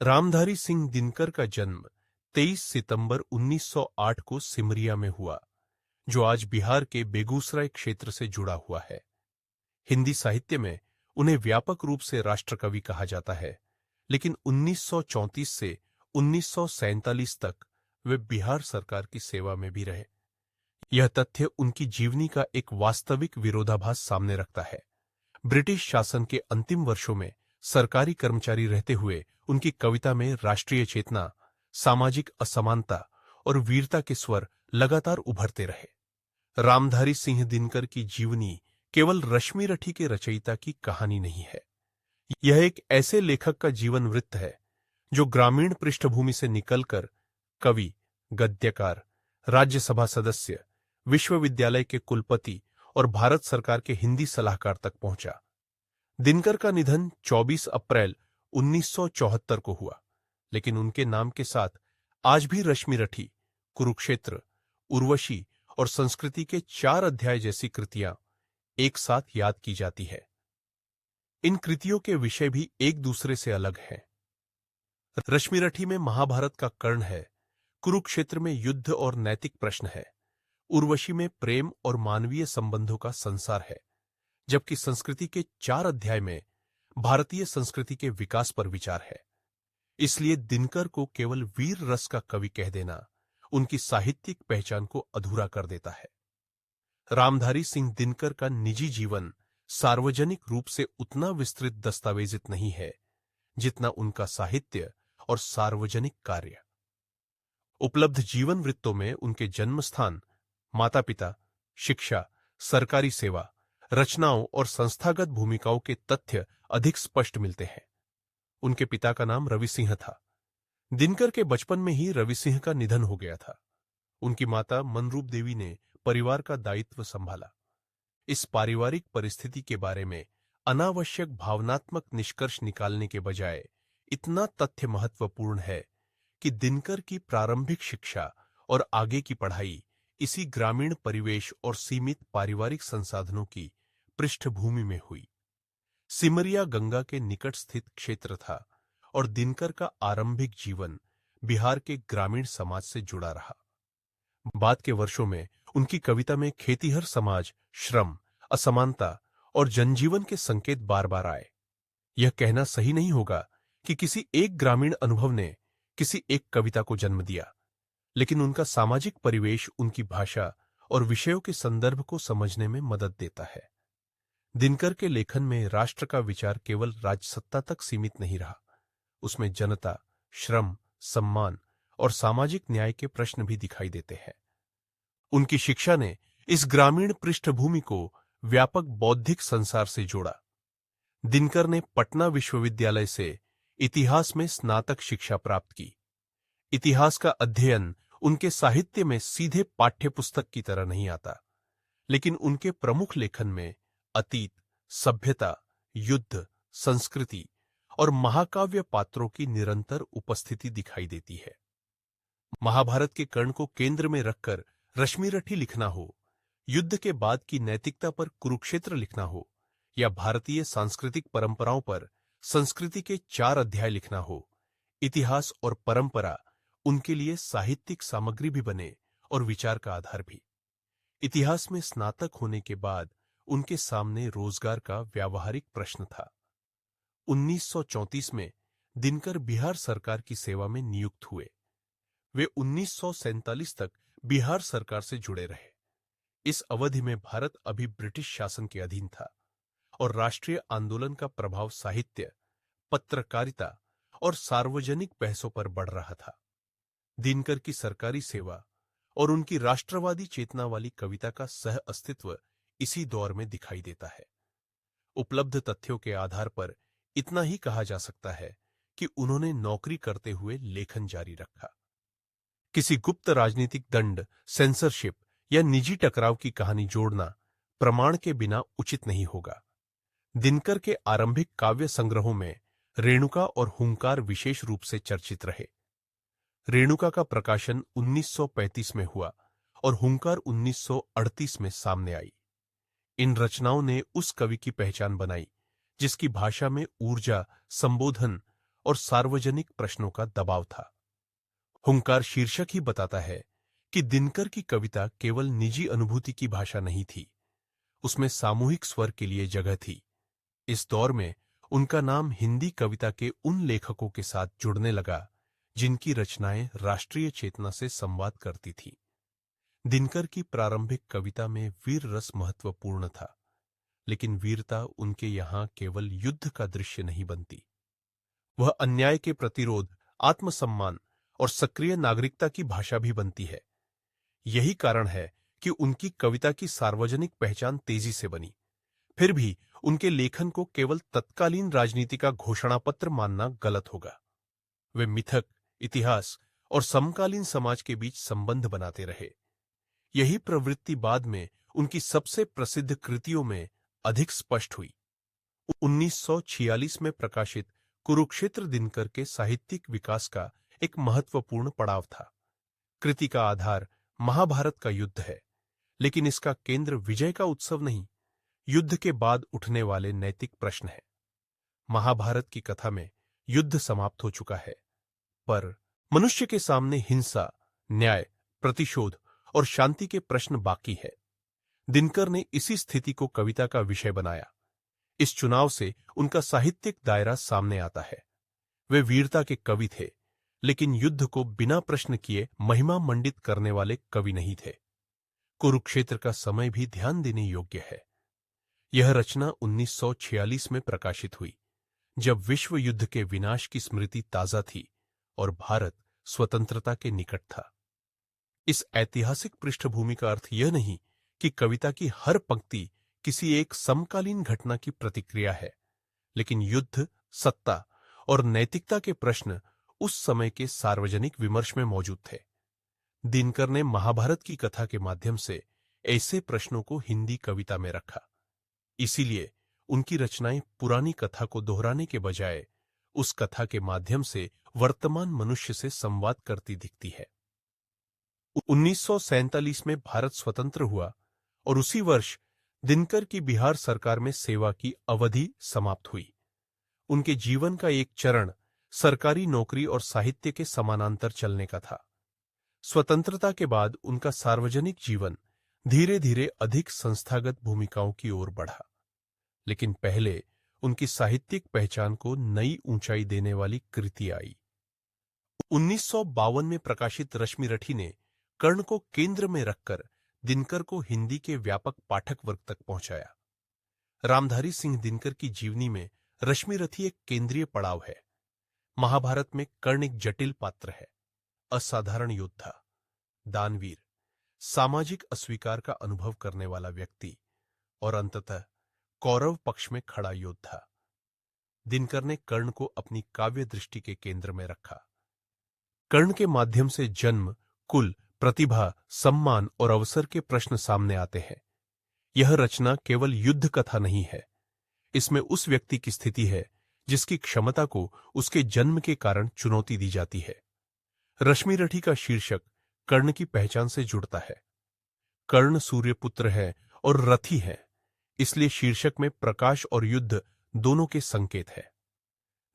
रामधारी सिंह दिनकर का जन्म 23 सितंबर 1908 को सिमरिया में हुआ, जो आज बिहार के बेगूसराय क्षेत्र से जुड़ा हुआ है। हिंदी साहित्य में उन्हें व्यापक रूप से राष्ट्रकवि कहा जाता है, लेकिन 1934 से 1947 तक वे बिहार सरकार की सेवा में भी रहे। यह तथ्य उनकी जीवनी का एक वास्तविक विरोधाभास सामने रखता है। ब्रिटिश शासन के अंतिम वर्षों में सरकारी कर्मचारी रहते हुए उनकी कविता में राष्ट्रीय चेतना, सामाजिक असमानता और वीरता के स्वर लगातार उभरते रहे। रामधारी सिंह दिनकर की जीवनी केवल रश्मि रठी के रचयिता की कहानी नहीं है। यह एक ऐसे लेखक का जीवन वृत्त है जो ग्रामीण पृष्ठभूमि से निकलकर कवि, गद्यकार, राज्यसभा सदस्य, विश्वविद्यालय के कुलपति और भारत सरकार के हिंदी सलाहकार तक पहुंचा। दिनकर का निधन 24 अप्रैल 1974 को हुआ, लेकिन उनके नाम के साथ आज भी रश्मि रठी, कुरुक्षेत्र, उर्वशी और संस्कृति के 4 अध्याय जैसी कृतियां एक साथ याद की जाती है। इन कृतियों के विषय भी एक दूसरे से अलग हैं। रश्मि रठी में महाभारत का कर्ण है, कुरुक्षेत्र में युद्ध और नैतिक प्रश्न है, उर्वशी में प्रेम और मानवीय संबंधों का संसार है, जबकि संस्कृति के 4 अध्याय में भारतीय संस्कृति के विकास पर विचार है। इसलिए दिनकर को केवल वीर रस का कवि कह देना उनकी साहित्यिक पहचान को अधूरा कर देता है। रामधारी सिंह दिनकर का निजी जीवन सार्वजनिक रूप से उतना विस्तृत दस्तावेजित नहीं है जितना उनका साहित्य और सार्वजनिक कार्य। उपलब्ध जीवन वृत्तों में उनके जन्म स्थान, माता-पिता, शिक्षा, सरकारी सेवा, रचनाओं और संस्थागत भूमिकाओं के तथ्य अधिक स्पष्ट मिलते हैं। उनके पिता का नाम रवि सिंह था। दिनकर के बचपन में ही रवि सिंह का निधन हो गया था। उनकी माता मनरूप देवी ने परिवार का दायित्व संभाला। इस पारिवारिक परिस्थिति के बारे में अनावश्यक भावनात्मक निष्कर्ष निकालने के बजाय इतना तथ्य महत्वपूर्ण है कि दिनकर की प्रारंभिक शिक्षा और आगे की पढ़ाई इसी ग्रामीण परिवेश और सीमित पारिवारिक संसाधनों की पृष्ठभूमि में हुई। सिमरिया गंगा के निकट स्थित क्षेत्र था और दिनकर का आरंभिक जीवन बिहार के ग्रामीण समाज से जुड़ा रहा। बाद के वर्षों में उनकी कविता में खेतीहर समाज, श्रम, असमानता और जनजीवन के संकेत बार बार आए। यह कहना सही नहीं होगा कि किसी एक ग्रामीण अनुभव ने किसी एक कविता को जन्म दिया, लेकिन उनका सामाजिक परिवेश उनकी भाषा और विषयों के संदर्भ को समझने में मदद देता है। दिनकर के लेखन में राष्ट्र का विचार केवल राजसत्ता तक सीमित नहीं रहा, उसमें जनता, श्रम, सम्मान और सामाजिक न्याय के प्रश्न भी दिखाई देते हैं। उनकी शिक्षा ने इस ग्रामीण पृष्ठभूमि को व्यापक बौद्धिक संसार से जोड़ा। दिनकर ने पटना विश्वविद्यालय से इतिहास में स्नातक शिक्षा प्राप्त की। इतिहास का अध्ययन उनके साहित्य में सीधे पाठ्यपुस्तक की तरह नहीं आता, लेकिन उनके प्रमुख लेखन में अतीत, सभ्यता, युद्ध, संस्कृति और महाकाव्य पात्रों की निरंतर उपस्थिति दिखाई देती है। महाभारत के कर्ण को केंद्र में रखकर रश्मि रठी लिखना हो, युद्ध के बाद की नैतिकता पर कुरुक्षेत्र लिखना हो, या भारतीय सांस्कृतिक परंपराओं पर संस्कृति के 4 अध्याय लिखना हो, इतिहास और परंपरा उनके लिए साहित्यिक सामग्री भी बने और विचार का आधार भी। इतिहास में स्नातक होने के बाद उनके सामने रोजगार का व्यावहारिक प्रश्न था। 1934 में दिनकर बिहार सरकार की सेवा में नियुक्त हुए। वे 1947 तक बिहार सरकार से जुड़े रहे। इस अवधि में भारत अभी ब्रिटिश शासन के अधीन था और राष्ट्रीय आंदोलन का प्रभाव साहित्य, पत्रकारिता और सार्वजनिक बहसों पर बढ़ रहा था। दिनकर की सरकारी सेवा और उनकी राष्ट्रवादी चेतना वाली कविता का सह अस्तित्व इसी दौर में दिखाई देता है। उपलब्ध तथ्यों के आधार पर इतना ही कहा जा सकता है कि उन्होंने नौकरी करते हुए लेखन जारी रखा। किसी गुप्त राजनीतिक दंड, सेंसरशिप या निजी टकराव की कहानी जोड़ना प्रमाण के बिना उचित नहीं होगा। दिनकर के आरंभिक काव्य संग्रहों में रेणुका और हुंकार विशेष रूप से चर्चित रहे। रेणुका का प्रकाशन 1935 में हुआ और हुंकार 1938 में सामने आई। इन रचनाओं ने उस कवि की पहचान बनाई जिसकी भाषा में ऊर्जा, संबोधन और सार्वजनिक प्रश्नों का दबाव था। हुंकार शीर्षक ही बताता है कि दिनकर की कविता केवल निजी अनुभूति की भाषा नहीं थी, उसमें सामूहिक स्वर के लिए जगह थी। इस दौर में उनका नाम हिंदी कविता के उन लेखकों के साथ जुड़ने लगा जिनकी रचनाएं राष्ट्रीय चेतना से संवाद करती थीं। दिनकर की प्रारंभिक कविता में वीर रस महत्वपूर्ण था, लेकिन वीरता उनके यहां केवल युद्ध का दृश्य नहीं बनती। वह अन्याय के प्रतिरोध, आत्मसम्मान और सक्रिय नागरिकता की भाषा भी बनती है। यही कारण है कि उनकी कविता की सार्वजनिक पहचान तेजी से बनी। फिर भी उनके लेखन को केवल तत्कालीन राजनीति का घोषणापत्र मानना गलत होगा। वे मिथक, इतिहास और समकालीन समाज के बीच संबंध बनाते रहे। यही प्रवृत्ति बाद में उनकी सबसे प्रसिद्ध कृतियों में अधिक स्पष्ट हुई। 1946 में प्रकाशित कुरुक्षेत्र दिनकर के साहित्यिक विकास का एक महत्वपूर्ण पड़ाव था। कृति का आधार महाभारत का युद्ध है, लेकिन इसका केंद्र विजय का उत्सव नहीं, युद्ध के बाद उठने वाले नैतिक प्रश्न है। महाभारत की कथा में युद्ध समाप्त हो चुका है, पर मनुष्य के सामने हिंसा, न्याय, प्रतिशोध और शांति के प्रश्न बाकी है। दिनकर ने इसी स्थिति को कविता का विषय बनाया। इस चुनाव से उनका साहित्यिक दायरा सामने आता है। वे वीरता के कवि थे, लेकिन युद्ध को बिना प्रश्न किए महिमा मंडित करने वाले कवि नहीं थे। कुरुक्षेत्र का समय भी ध्यान देने योग्य है। यह रचना 1946 में प्रकाशित हुई, जब विश्व युद्ध के विनाश की स्मृति ताजा थी और भारत स्वतंत्रता के निकट था। इस ऐतिहासिक पृष्ठभूमि का अर्थ यह नहीं कि कविता की हर पंक्ति किसी एक समकालीन घटना की प्रतिक्रिया है, लेकिन युद्ध, सत्ता और नैतिकता के प्रश्न उस समय के सार्वजनिक विमर्श में मौजूद थे। दिनकर ने महाभारत की कथा के माध्यम से ऐसे प्रश्नों को हिंदी कविता में रखा। इसीलिए उनकी रचनाएं पुरानी कथा को दोहराने के बजाय उस कथा के माध्यम से वर्तमान मनुष्य से संवाद करती दिखती है। 1947 में भारत स्वतंत्र हुआ और उसी वर्ष दिनकर की बिहार सरकार में सेवा की अवधि समाप्त हुई। उनके जीवन का एक चरण सरकारी नौकरी और साहित्य के समानांतर चलने का था। स्वतंत्रता के बाद उनका सार्वजनिक जीवन धीरे धीरे अधिक संस्थागत भूमिकाओं की ओर बढ़ा, लेकिन पहले उनकी साहित्यिक पहचान को नई ऊंचाई देने वाली कृति आई। 1952 में प्रकाशित रश्मिरथी ने कर्ण को केंद्र में रखकर दिनकर को हिंदी के व्यापक पाठक वर्ग तक पहुंचाया। रामधारी सिंह दिनकर की जीवनी में रश्मिरथी एक केंद्रीय पड़ाव है। महाभारत में कर्ण एक जटिल पात्र है, असाधारण योद्धा, दानवीर, सामाजिक अस्वीकार का अनुभव करने वाला व्यक्ति और अंततः कौरव पक्ष में खड़ा योद्धा। दिनकर ने कर्ण को अपनी काव्य दृष्टि के केंद्र में रखा। कर्ण के माध्यम से जन्म, कुल, प्रतिभा, सम्मान और अवसर के प्रश्न सामने आते हैं। यह रचना केवल युद्ध कथा नहीं है, इसमें उस व्यक्ति की स्थिति है जिसकी क्षमता को उसके जन्म के कारण चुनौती दी जाती है। रश्मिरथी का शीर्षक कर्ण की पहचान से जुड़ता है। कर्ण सूर्यपुत्र है और रथी है, इसलिए शीर्षक में प्रकाश और युद्ध दोनों के संकेत है।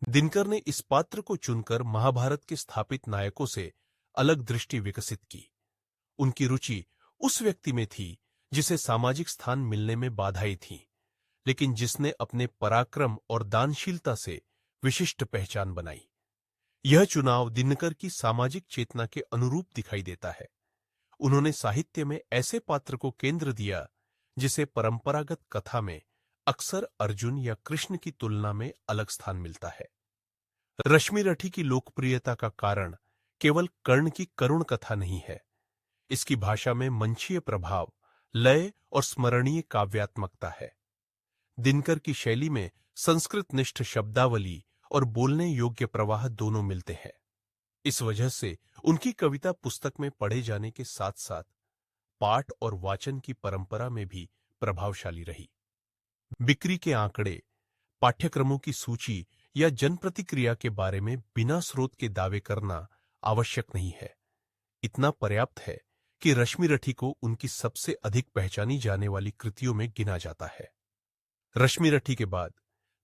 दिनकर ने इस पात्र को चुनकर महाभारत के स्थापित नायकों से अलग दृष्टि विकसित की। उनकी रुचि उस व्यक्ति में थी जिसे सामाजिक स्थान मिलने में बाधाएं थीं, लेकिन जिसने अपने पराक्रम और दानशीलता से विशिष्ट पहचान बनाई। यह चुनाव दिनकर की सामाजिक चेतना के अनुरूप दिखाई देता है। उन्होंने साहित्य में ऐसे पात्र को केंद्र दिया जिसे परंपरागत कथा में अक्सर अर्जुन या कृष्ण की तुलना में अलग स्थान मिलता है। रश्मिरथी की लोकप्रियता का कारण केवल कर्ण की करुण कथा नहीं है, इसकी भाषा में मंचीय प्रभाव, लय और स्मरणीय काव्यात्मकता है। दिनकर की शैली में संस्कृतनिष्ठ शब्दावली और बोलने योग्य प्रवाह दोनों मिलते हैं। इस वजह से उनकी कविता पुस्तक में पढ़े जाने के साथ साथ पाठ और वाचन की परंपरा में भी प्रभावशाली रही। बिक्री के आंकड़े, पाठ्यक्रमों की सूची या जनप्रतिक्रिया के बारे में बिना स्रोत के दावे करना आवश्यक नहीं है। इतना पर्याप्त है कि रश्मिरथी को उनकी सबसे अधिक पहचानी जाने वाली कृतियों में गिना जाता है। रश्मिरथी के बाद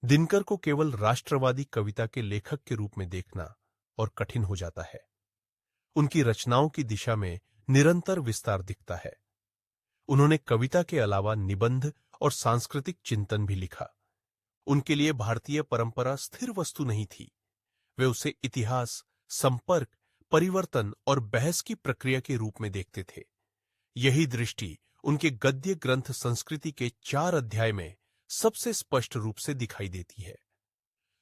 दिनकर को केवल राष्ट्रवादी कविता के लेखक के रूप में देखना और कठिन हो जाता है। उनकी रचनाओं की दिशा में निरंतर विस्तार दिखता है। उन्होंने कविता के अलावा निबंध और सांस्कृतिक चिंतन भी लिखा। उनके लिए भारतीय परंपरा स्थिर वस्तु नहीं थी। वे उसे इतिहास, संपर्क, परिवर्तन और बहस की प्रक्रिया के रूप में देखते थे। यही दृष्टि उनके गद्य ग्रंथ संस्कृति के 4 अध्याय में सबसे स्पष्ट रूप से दिखाई देती है।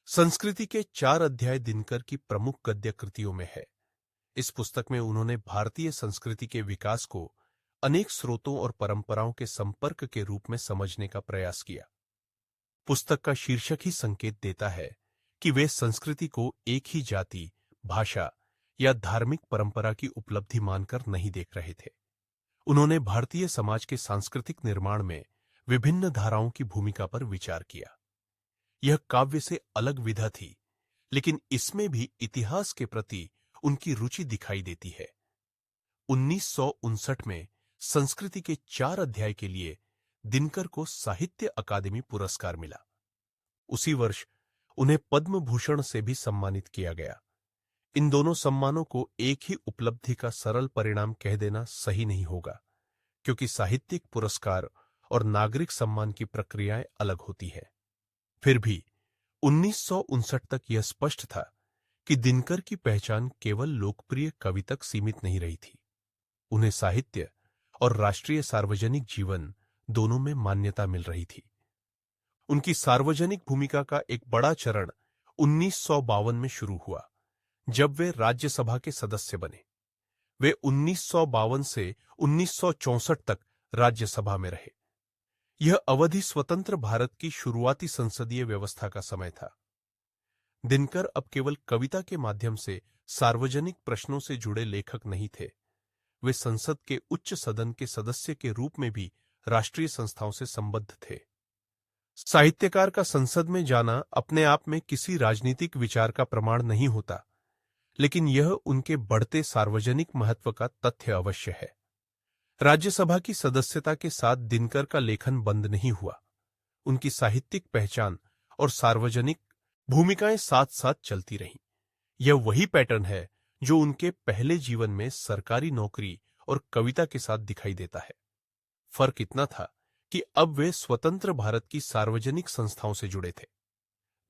संस्कृति के 4 अध्याय दिनकर की प्रमुख गद्य कृतियों में है। इस पुस्तक में उन्होंने भारतीय संस्कृति के विकास को अनेक स्रोतों और परंपराओं के संपर्क के रूप में समझने का प्रयास किया। पुस्तक का शीर्षक ही संकेत देता है कि वे संस्कृति को एक ही जाति, भाषा या धार्मिक परंपरा की उपलब्धि मानकर नहीं देख रहे थे। उन्होंने भारतीय समाज के सांस्कृतिक निर्माण में विभिन्न धाराओं की भूमिका पर विचार किया। यह काव्य से अलग विधा थी, लेकिन इसमें भी इतिहास के प्रति उनकी रुचि दिखाई देती है। 1959 में संस्कृति के 4 अध्याय के लिए दिनकर को साहित्य अकादमी पुरस्कार मिला। उसी वर्ष उन्हें पद्म भूषण से भी सम्मानित किया गया। इन दोनों सम्मानों को एक ही उपलब्धि का सरल परिणाम कह देना सही नहीं होगा, क्योंकि साहित्यिक पुरस्कार और नागरिक सम्मान की प्रक्रियाएं अलग होती है। फिर भी 1959 तक यह स्पष्ट था कि दिनकर की पहचान केवल लोकप्रिय कवि तक सीमित नहीं रही थी। उन्हें साहित्य और राष्ट्रीय सार्वजनिक जीवन दोनों में मान्यता मिल रही थी। उनकी सार्वजनिक भूमिका का एक बड़ा चरण 1952 में शुरू हुआ, जब वे राज्यसभा के सदस्य बने। वे 1952 से 1964 तक राज्यसभा में रहे। यह अवधि स्वतंत्र भारत की शुरुआती संसदीय व्यवस्था का समय था। दिनकर अब केवल कविता के माध्यम से सार्वजनिक प्रश्नों से जुड़े लेखक नहीं थे। वे संसद के उच्च सदन के सदस्य के रूप में भी राष्ट्रीय संस्थाओं से संबद्ध थे। साहित्यकार का संसद में जाना अपने आप में किसी राजनीतिक विचार का प्रमाण नहीं होता, लेकिन यह उनके बढ़ते सार्वजनिक महत्व का तथ्य अवश्य है। राज्यसभा की सदस्यता के साथ दिनकर का लेखन बंद नहीं हुआ। उनकी साहित्यिक पहचान और सार्वजनिक भूमिकाएं साथ साथ चलती रहीं। यह वही पैटर्न है जो उनके पहले जीवन में सरकारी नौकरी और कविता के साथ दिखाई देता है। फर्क इतना था कि अब वे स्वतंत्र भारत की सार्वजनिक संस्थाओं से जुड़े थे।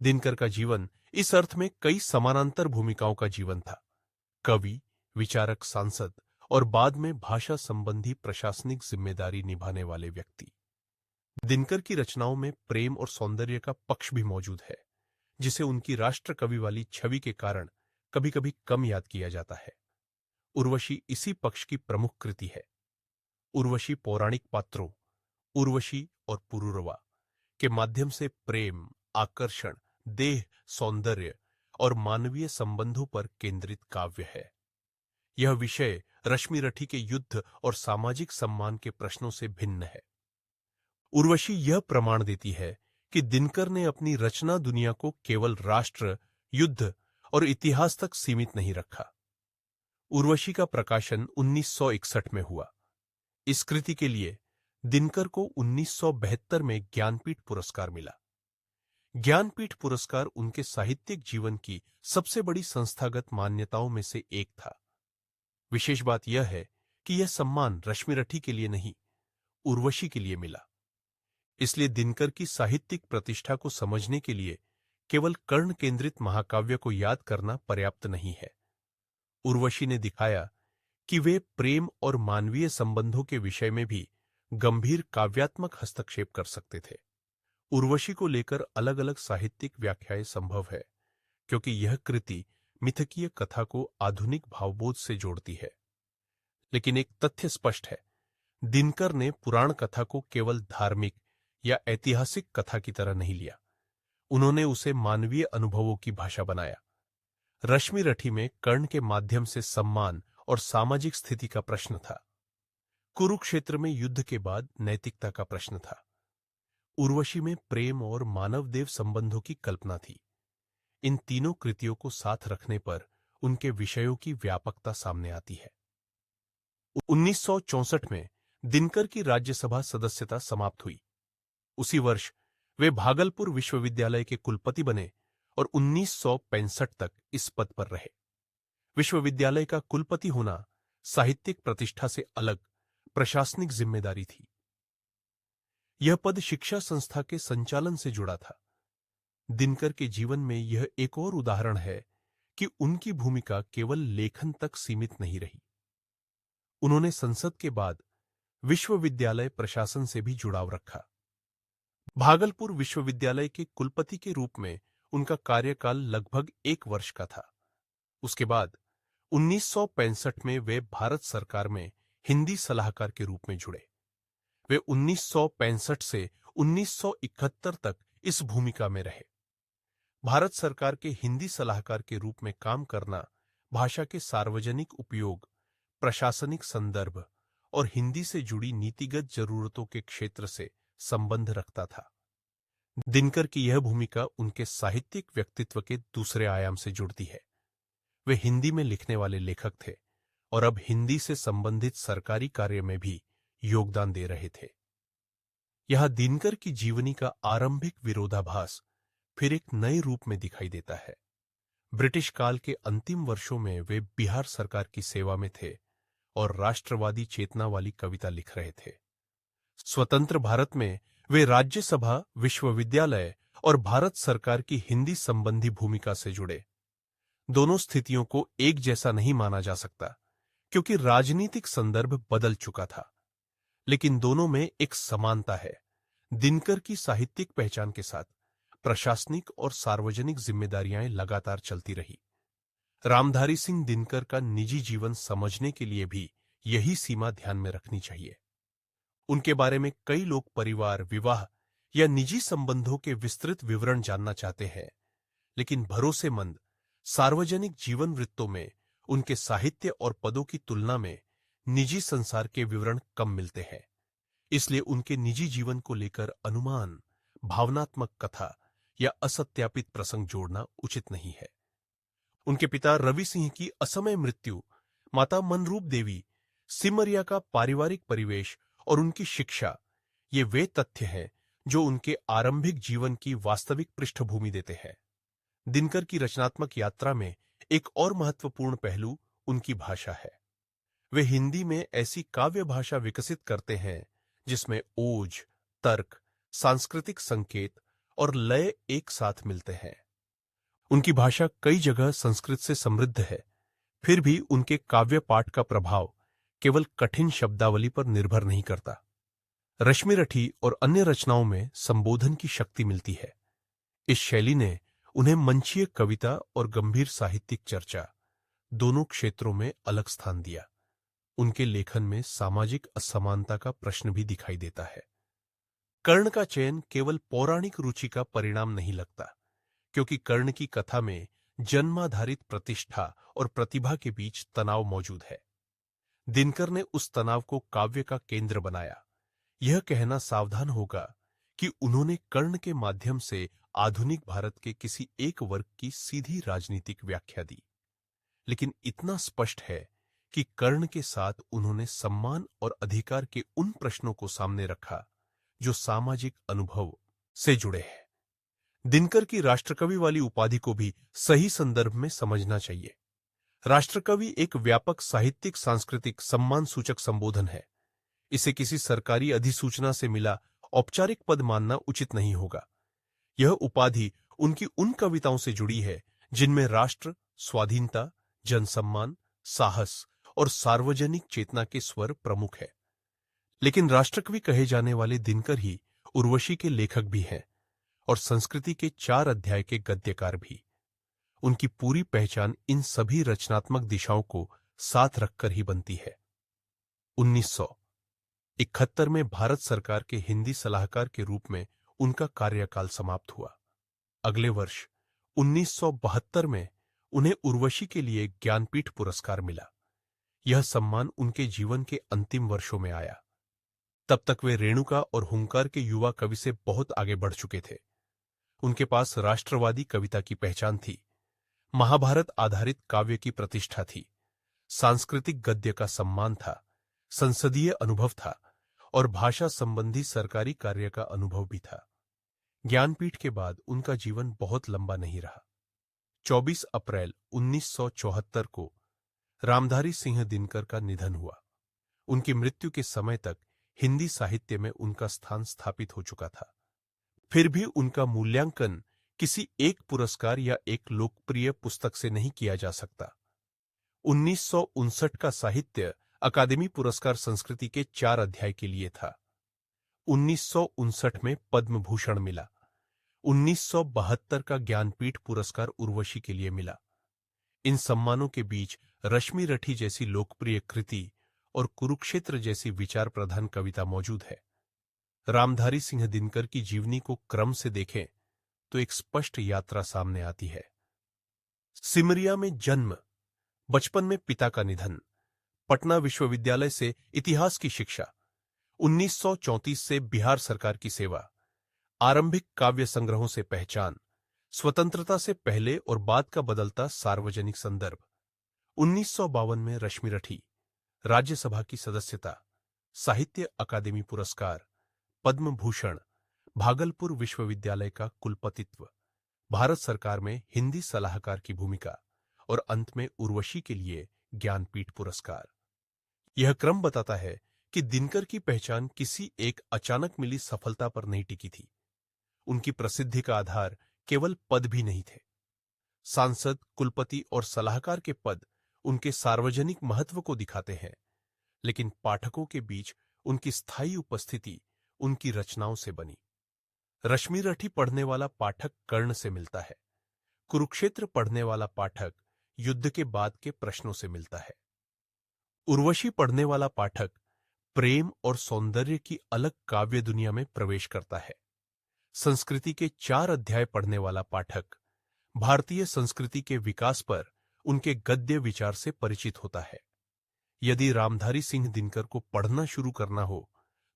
दिनकर का जीवन इस अर्थ में कई समानांतर भूमिकाओं का जीवन था। कवि, विचारक, सांसद और बाद में भाषा संबंधी प्रशासनिक जिम्मेदारी निभाने वाले व्यक्ति। दिनकर की रचनाओं में प्रेम और सौंदर्य का पक्ष भी मौजूद है, जिसे उनकी राष्ट्र कवि वाली छवि के कारण कभी कभी कम याद किया जाता है। उर्वशी इसी पक्ष की प्रमुख कृति है। उर्वशी पौराणिक पात्रों, उर्वशी और पुरूरवा के माध्यम से प्रेम, आकर्षण, देह, सौंदर्य और मानवीय संबंधों पर केंद्रित काव्य है। यह विषय रश्मि रठी के युद्ध और सामाजिक सम्मान के प्रश्नों से भिन्न है। उर्वशी यह प्रमाण देती है कि दिनकर ने अपनी रचना दुनिया को केवल राष्ट्र, युद्ध और इतिहास तक सीमित नहीं रखा। उर्वशी का प्रकाशन 1961 में हुआ। इस कृति के लिए दिनकर को 1972 में ज्ञानपीठ पुरस्कार मिला। ज्ञानपीठ पुरस्कार उनके साहित्यिक जीवन की सबसे बड़ी संस्थागत मान्यताओं में से एक था। विशेष बात यह है कि यह सम्मान रश्मि रठी के लिए नहीं, उर्वशी के लिए मिला। इसलिए दिनकर की साहित्यिक प्रतिष्ठा को समझने के लिए केवल कर्ण केंद्रित महाकाव्य को याद करना पर्याप्त नहीं है। उर्वशी ने दिखाया कि वे प्रेम और मानवीय संबंधों के विषय में भी गंभीर काव्यात्मक हस्तक्षेप कर सकते थे। उर्वशी को लेकर अलग अलग साहित्यिक व्याख्याएं संभव है, क्योंकि यह कृति मिथकीय कथा को आधुनिक भावबोध से जोड़ती है। लेकिन एक तथ्य स्पष्ट है, दिनकर ने पुराण कथा को केवल धार्मिक या ऐतिहासिक कथा की तरह नहीं लिया। उन्होंने उसे मानवीय अनुभवों की भाषा बनाया। रश्मि रठी में कर्ण के माध्यम से सम्मान और सामाजिक स्थिति का प्रश्न था। कुरुक्षेत्र में युद्ध के बाद नैतिकता का प्रश्न था। उर्वशी में प्रेम और मानवदेव संबंधों की कल्पना थी। इन तीनों कृतियों को साथ रखने पर उनके विषयों की व्यापकता सामने आती है। 1964 में दिनकर की राज्यसभा सदस्यता समाप्त हुई। उसी वर्ष वे भागलपुर विश्वविद्यालय के कुलपति बने और 1965 तक इस पद पर रहे। विश्वविद्यालय का कुलपति होना साहित्यिक प्रतिष्ठा से अलग प्रशासनिक जिम्मेदारी थी। यह पद शिक्षा संस्था के संचालन से जुड़ा था। दिनकर के जीवन में यह एक और उदाहरण है कि उनकी भूमिका केवल लेखन तक सीमित नहीं रही। उन्होंने संसद के बाद विश्वविद्यालय प्रशासन से भी जुड़ाव रखा। भागलपुर विश्वविद्यालय के कुलपति के रूप में उनका कार्यकाल लगभग 1 वर्ष का था। उसके बाद 1965 में वे भारत सरकार में हिंदी सलाहकार के रूप में जुड़े। वे 1965 से 1971 तक इस भूमिका में रहे। भारत सरकार के हिंदी सलाहकार के रूप में काम करना भाषा के सार्वजनिक उपयोग, प्रशासनिक संदर्भ और हिंदी से जुड़ी नीतिगत जरूरतों के क्षेत्र से संबंध रखता था। दिनकर की यह भूमिका उनके साहित्यिक व्यक्तित्व के दूसरे आयाम से जुड़ती है। वे हिंदी में लिखने वाले लेखक थे और अब हिंदी से संबंधित सरकारी कार्य में भी योगदान दे रहे थे। यहां दिनकर की जीवनी का आरंभिक विरोधाभास फिर एक नए रूप में दिखाई देता है। ब्रिटिश काल के अंतिम वर्षों में वे बिहार सरकार की सेवा में थे और राष्ट्रवादी चेतना वाली कविता लिख रहे थे। स्वतंत्र भारत में वे राज्यसभा, विश्वविद्यालय और भारत सरकार की हिंदी संबंधी भूमिका से जुड़े। दोनों स्थितियों को एक जैसा नहीं माना जा सकता क्योंकि राजनीतिक संदर्भ बदल चुका था, लेकिन दोनों में एक समानता है। दिनकर की साहित्यिक पहचान के साथ प्रशासनिक और सार्वजनिक जिम्मेदारियां लगातार चलती रही। रामधारी सिंह दिनकर का निजी जीवन समझने के लिए भी यही सीमा ध्यान में रखनी चाहिए। उनके बारे में कई लोग परिवार, विवाह या निजी संबंधों के विस्तृत विवरण जानना चाहते हैं, लेकिन भरोसेमंद सार्वजनिक जीवन वृत्तों में उनके साहित्य और पदों की तुलना में निजी संसार के विवरण कम मिलते हैं। इसलिए उनके निजी जीवन को लेकर अनुमान, भावनात्मक कथा या असत्यापित प्रसंग जोड़ना उचित नहीं है। उनके पिता रवि सिंह की असमय मृत्यु, माता मनरूप देवी, सिमरिया का पारिवारिक परिवेश और उनकी शिक्षा, ये वे तथ्य हैं जो उनके आरंभिक जीवन की वास्तविक पृष्ठभूमि देते हैं। दिनकर की रचनात्मक यात्रा में एक और महत्वपूर्ण पहलू उनकी भाषा है। वे हिंदी में ऐसी काव्य भाषा विकसित करते हैं जिसमें ओज, तर्क, सांस्कृतिक संकेत और लय एक साथ मिलते हैं। उनकी भाषा कई जगह संस्कृत से समृद्ध है, फिर भी उनके काव्य पाठ का प्रभाव केवल कठिन शब्दावली पर निर्भर नहीं करता। रश्मिरठी और अन्य रचनाओं में संबोधन की शक्ति मिलती है। इस शैली ने उन्हें मंचीय कविता और गंभीर साहित्यिक चर्चा दोनों क्षेत्रों में अलग स्थान दिया। उनके लेखन में सामाजिक असमानता का प्रश्न भी दिखाई देता है। कर्ण का चयन केवल पौराणिक रुचि का परिणाम नहीं लगता, क्योंकि कर्ण की कथा में जन्माधारित प्रतिष्ठा और प्रतिभा के बीच तनाव मौजूद है। दिनकर ने उस तनाव को काव्य का केंद्र बनाया। यह कहना सावधान होगा कि उन्होंने कर्ण के माध्यम से आधुनिक भारत के किसी एक वर्ग की सीधी राजनीतिक व्याख्या दी, लेकिन इतना स्पष्ट है कि कर्ण के साथ उन्होंने सम्मान और अधिकार के उन प्रश्नों को सामने रखा जो सामाजिक अनुभव से जुड़े हैं। दिनकर की राष्ट्रकवि वाली उपाधि को भी सही संदर्भ में समझना चाहिए। राष्ट्रकवि एक व्यापक साहित्यिक सांस्कृतिक सम्मान सूचक संबोधन है। इसे किसी सरकारी अधिसूचना से मिला औपचारिक पद मानना उचित नहीं होगा। यह उपाधि उनकी उन कविताओं से जुड़ी है जिनमें राष्ट्र, स्वाधीनता, जनसम्मान, साहस और सार्वजनिक चेतना के स्वर प्रमुख है। लेकिन राष्ट्रकवि कहे जाने वाले दिनकर ही उर्वशी के लेखक भी हैं और संस्कृति के 4 अध्याय के गद्यकार भी। उनकी पूरी पहचान इन सभी रचनात्मक दिशाओं को साथ रखकर ही बनती है। 1971 में भारत सरकार के हिंदी सलाहकार के रूप में उनका कार्यकाल समाप्त हुआ। अगले वर्ष 1972 में उन्हें उर्वशी के लिए ज्ञानपीठ पुरस्कार मिला। यह सम्मान उनके जीवन के अंतिम वर्षों में आया। तब तक वे रेणुका और हुंकार के युवा कवि से बहुत आगे बढ़ चुके थे। उनके पास राष्ट्रवादी कविता की पहचान थी, महाभारत आधारित काव्य की प्रतिष्ठा थी, सांस्कृतिक गद्य का सम्मान था, संसदीय अनुभव था और भाषा संबंधी सरकारी कार्य का अनुभव भी था। ज्ञानपीठ के बाद उनका जीवन बहुत लंबा नहीं रहा। 24 अप्रैल 1974 को रामधारी सिंह दिनकर का निधन हुआ। उनकी मृत्यु के समय तक हिंदी साहित्य में उनका स्थान स्थापित हो चुका था। फिर भी उनका मूल्यांकन किसी एक पुरस्कार या एक लोकप्रिय पुस्तक से नहीं किया जा सकता। 1959 का साहित्य अकादमी पुरस्कार संस्कृति के 4 अध्याय के लिए था। 1959 में पद्म भूषण मिला। 1972 का ज्ञानपीठ पुरस्कार उर्वशी के लिए मिला। इन सम्मानों के बीच रश्मि रठी जैसी लोकप्रिय कृति और कुरुक्षेत्र जैसी विचार प्रधान कविता मौजूद है। रामधारी सिंह दिनकर की जीवनी को क्रम से देखें तो एक स्पष्ट यात्रा सामने आती है। सिमरिया में जन्म, बचपन में पिता का निधन, पटना विश्वविद्यालय से इतिहास की शिक्षा, 1934 से बिहार सरकार की सेवा, आरंभिक काव्य संग्रहों से पहचान, स्वतंत्रता से पहले और बाद का बदलता सार्वजनिक संदर्भ, 1952 में रश्मि रठी, राज्यसभा की सदस्यता, साहित्य अकादमी पुरस्कार, पद्म भूषण, भागलपुर विश्वविद्यालय का कुलपतित्व, भारत सरकार में हिंदी सलाहकार की भूमिका और अंत में उर्वशी के लिए ज्ञानपीठ पुरस्कार। यह क्रम बताता है कि दिनकर की पहचान किसी एक अचानक मिली सफलता पर नहीं टिकी थी। उनकी प्रसिद्धि का आधार केवल पद भी नहीं थे। सांसद, कुलपति और सलाहकार के पद उनके सार्वजनिक महत्व को दिखाते हैं, लेकिन पाठकों के बीच उनकी स्थायी उपस्थिति उनकी रचनाओं से बनी। रश्मि रठी पढ़ने वाला पाठक कर्ण से मिलता है। कुरुक्षेत्र पढ़ने वाला पाठक युद्ध के बाद के प्रश्नों से मिलता है। उर्वशी पढ़ने वाला पाठक प्रेम और सौंदर्य की अलग काव्य दुनिया में प्रवेश करता है। संस्कृति के 4 अध्याय पढ़ने वाला पाठक भारतीय संस्कृति के विकास पर उनके गद्य विचार से परिचित होता है। यदि रामधारी सिंह दिनकर को पढ़ना शुरू करना हो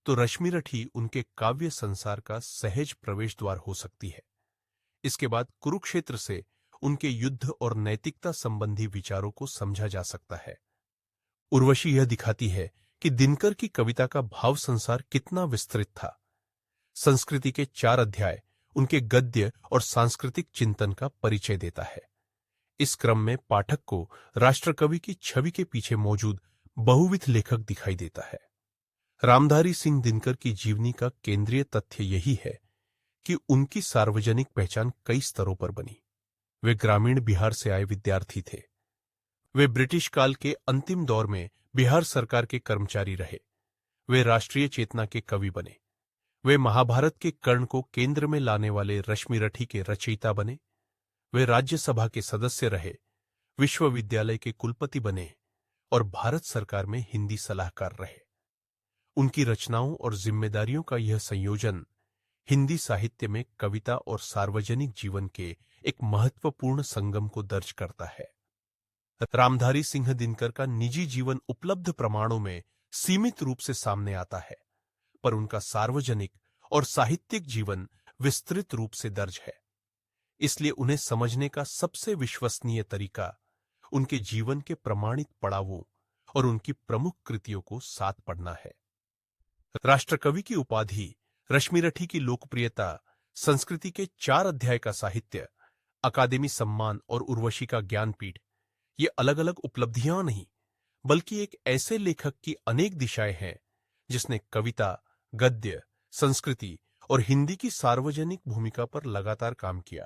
तो रश्मि रठी उनके काव्य संसार का सहज प्रवेश द्वार हो सकती है। इसके बाद कुरुक्षेत्र से उनके युद्ध और नैतिकता संबंधी विचारों को समझा जा सकता है। उर्वशी यह दिखाती है कि दिनकर की कविता का भाव संसार कितना विस्तृत था। संस्कृति के 4 अध्याय उनके गद्य और सांस्कृतिक चिंतन का परिचय देता है। इस क्रम में पाठक को राष्ट्रकवि की छवि के पीछे मौजूद बहुविध लेखक दिखाई देता है। रामधारी सिंह दिनकर की जीवनी का केंद्रीय तथ्य यही है कि उनकी सार्वजनिक पहचान कई स्तरों पर बनी। वे ग्रामीण बिहार से आए विद्यार्थी थे। वे ब्रिटिश काल के अंतिम दौर में बिहार सरकार के कर्मचारी रहे। वे राष्ट्रीय चेतना के कवि बने। वे महाभारत के कर्ण को केंद्र में लाने वाले रश्मि रठी के रचयिता बने। वे राज्यसभा के सदस्य रहे, विश्वविद्यालय के कुलपति बने और भारत सरकार में हिंदी सलाहकार रहे। उनकी रचनाओं और जिम्मेदारियों का यह संयोजन हिंदी साहित्य में कविता और सार्वजनिक जीवन के एक महत्वपूर्ण संगम को दर्ज करता है। रामधारी सिंह दिनकर का निजी जीवन उपलब्ध प्रमाणों में सीमित रूप से सामने आता है, पर उनका सार्वजनिक और साहित्यिक जीवन विस्तृत रूप से दर्ज है। इसलिए उन्हें समझने का सबसे विश्वसनीय तरीका उनके जीवन के प्रमाणित पड़ावों और उनकी प्रमुख कृतियों को साथ पढ़ना है। राष्ट्रकवि की उपाधि, रश्मि रठी की लोकप्रियता, संस्कृति के 4 अध्याय का साहित्य, अकादमी सम्मान और उर्वशी का ज्ञानपीठ, ये अलग अलग उपलब्धियां नहीं, बल्कि एक ऐसे लेखक की अनेक दिशाएं हैं जिसने कविता, गद्य, संस्कृति और हिंदी की सार्वजनिक भूमिका पर लगातार काम किया।